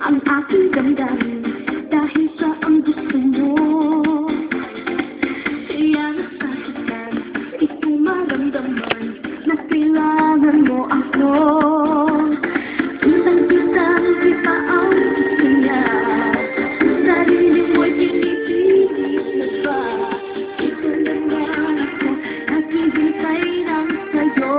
Ang aking damdamin dahil sa ang gusto mo. Kaya nasasaktan, di ko maramdaman na kailangan mo ako. Isang-isang kita ang gusto niya, sarili mo'y pinipilit na ba? Ito naman ako, naghihintay lang sa'yo.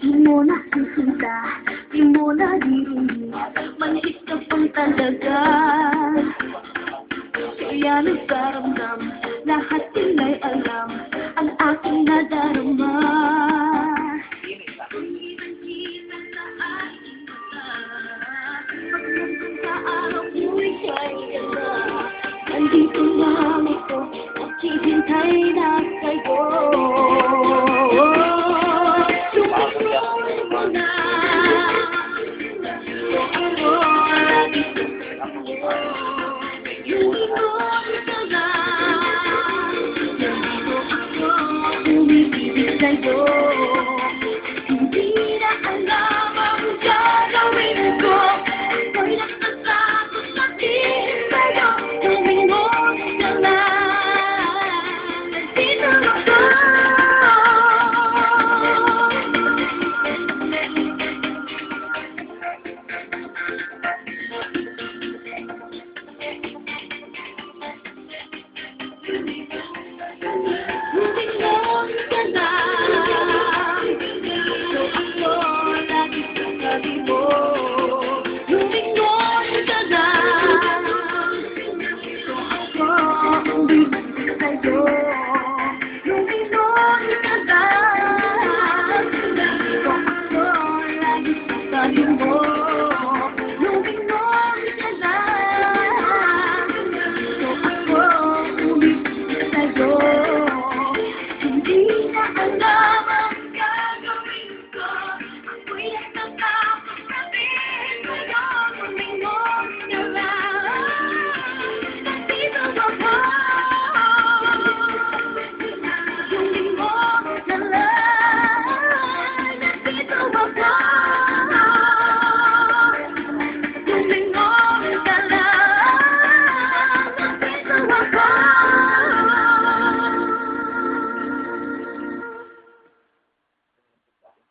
Di mo na sisinta, di mo na dirinig, manhit ka pang talaga. Kaya nagkaramdam, lahat nila'y alam, ang aking nadarama. Ilan-ilan na aking mata, pagkakang sa araw ko'y kaya na. Nandito lang ako, naghihintay na sa'yo. Oh,